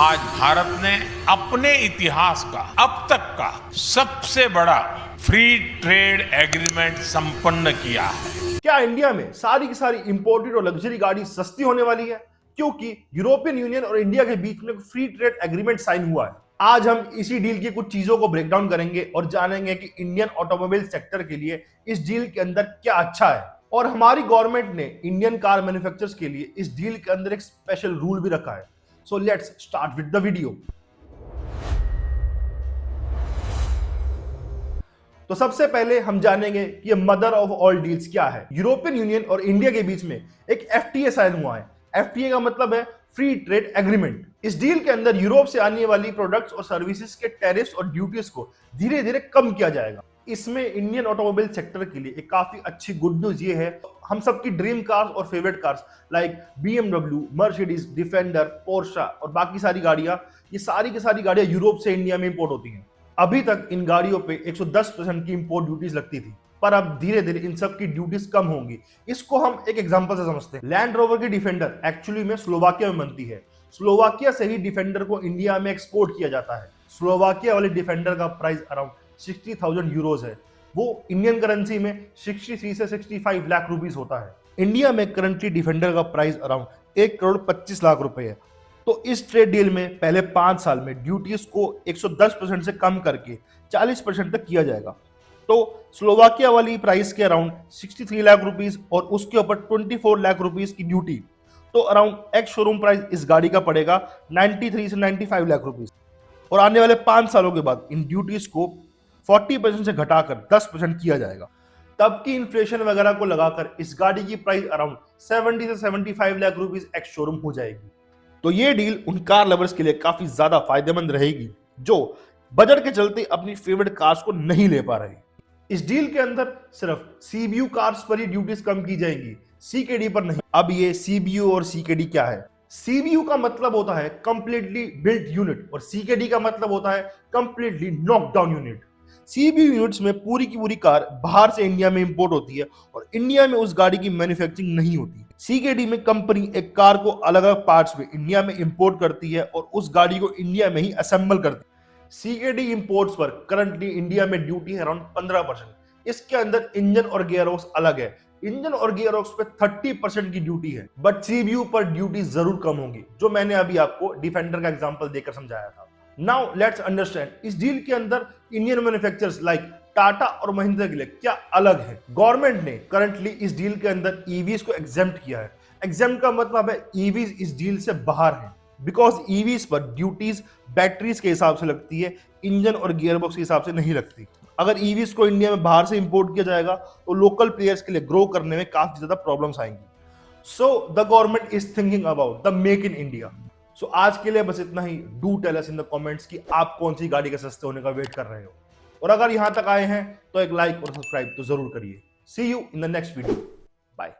आज भारत ने अपने इतिहास का अब तक का सबसे बड़ा फ्री ट्रेड एग्रीमेंट संपन्न किया है। क्या इंडिया में सारी की सारी इंपोर्टेड और लग्जरी गाड़ी सस्ती होने वाली है? क्योंकि यूरोपियन यूनियन और इंडिया के बीच में फ्री ट्रेड एग्रीमेंट साइन हुआ है। आज हम इसी डील की कुछ चीजों को ब्रेक डाउन करेंगे और जानेंगे कि इंडियन ऑटोमोबाइल सेक्टर के लिए इस डील के अंदर क्या अच्छा है, और हमारी गवर्नमेंट ने इंडियन कार मैन्युफैक्चरर्स के लिए इस डील के अंदर एक स्पेशल रूल भी रखा है। So let's start with the video. तो सबसे पहले हम जानेंगे कि ये मदर ऑफ ऑल डील्स क्या है। यूरोपियन यूनियन और इंडिया के बीच में एक एफटीए साइन हुआ है। एफटीए का मतलब है फ्री ट्रेड एग्रीमेंट। इस डील के अंदर यूरोप से आने वाली प्रोडक्ट्स और सर्विसेज के टैरिफ्स और ड्यूटीज को धीरे धीरे कम किया जाएगा। इसमें इंडियन ऑटोमोबाइल सेक्टर के लिए एक काफी अच्छी गुड न्यूज ये है, हम सबकी ड्रीम कार्स और favourite cars like BMW, Mercedes, defender, Portia और बाकी सारी गाड़ियां, ये सारी की सारी गाड़ियां यूरोप से इंडिया में इंपोर्ट होती हैं। अभी तक इन गाड़ियों पे 110% की इंपोर्ट ड्यूटीज लगती थी, पर अब धीरे धीरे इन सब की ड्यूटीज कम होंगी। इसको हम एक एग्जांपल से समझते हैं। लैंड रोवर की डिफेंडर एक्चुअली में स्लोवाकिया में बनती है। स्लोवाकिया से ही डिफेंडर को इंडिया में एक्सपोर्ट किया जाता है। स्लोवाकिया वाली डिफेंडर का प्राइस अराउंड 60,000 यूरोज है। वो इंडियन करेंसी में 63 से 65 लाख रुपीस होता है। इंडिया में करंटली डिफेंडर का प्राइस अराउंड 1,25,00,000 रुपए है। तो इस ट्रेड डील में पहले 5 साल में ड्यूटीज को 110% से कम करके 40% तक किया जाएगा। तो स्लोवाकिया वाली प्राइस के अराउंड 63 लाख रुपीस और उसके ऊपर 24 लाख रुपीस की ड्यूटी, तो अराउंड एक्स शोरूम प्राइस इस गाड़ी का पड़ेगा 93 से 95 लाख रुपीस। और आने वाले 5 सालों के बाद इन ड्यूटीज को 40% से घटाकर 10% किया जाएगा। तब की इन्फ्लेशन वगैरह को लगाकर इस गाड़ी की प्राइस अराउंड 70 से 75 लाख रुपीस एक्स शोरूम हो जाएगी। तो ये डील उन कार लवर्स के लिए काफी ज्यादा फायदेमंद रहेगी जो बजट के चलते अपनी फेवरेट कार्स को नहीं ले पा रहे। इस डील के अंदर सिर्फ सीबीयू कार्स पर ही ड्यूटीज कम की जाएंगी, सीकेडी पर नहीं। अब ये सीबीयू और सीकेडी क्या है? सीबीयू का मतलब होता है कंप्लीटली बिल्ट यूनिट और सीकेडी का मतलब होता है completely knockdown unit. CBU units में पूरी की पूरी कार बाहर से इंडिया में इंपोर्ट होती है और इंडिया में उस गाड़ी की मैन्युफैक्चरिंग नहीं होती। सीकेडी में कंपनी एक कार को अलग अलग पार्ट्स में इंडिया में इंपोर्ट करती है और उस गाड़ी को इंडिया में ही असेंबल करती है। सीकेडी इंपोर्ट्स पर करंटली इंडिया में ड्यूटी है अराउंड 15%। इसके अंदर इंजन और गियरबॉक्स अलग है। इंजन और गियरबॉक्स पे 30% की ड्यूटी है, बट सीबीयू पर ड्यूटी जरूर कम होगी, जो मैंने अभी आपको डिफेंडर का एग्जांपल देकर समझाया था। नाउ लेट्स अंडरस्टैंड इस डील के अंदर इंडियन मैन्युफैक्चरर्स लाइक टाटा और महिंद्रा के लिए क्या अलग है। गवर्नमेंट ने करंटली इस डील के अंदर ईवीज को एग्जेम्प्ट किया है। एग्जेम्प्ट का मतलब है ईवीज इस डील से बाहर है, बिकॉज ईवीज पर ड्यूटीज बैटरीज के हिसाब से लगती है, इंजन और गियरबॉक्स के हिसाब से नहीं लगती। अगर ईवीज को इंडिया में बाहर से इंपोर्ट किया जाएगा तो लोकल प्लेयर्स के लिए ग्रो करने में काफी ज्यादा प्रॉब्लम्स आएंगी। So the government is thinking about the make in India. So आज के लिए बस इतना ही। Do tell us in the comments कि आप कौन सी गाड़ी के सस्ते होने का वेट कर रहे हो, और अगर यहां तक आए हैं तो एक लाइक और सब्सक्राइब तो जरूर करिए। See you in the next video. Bye.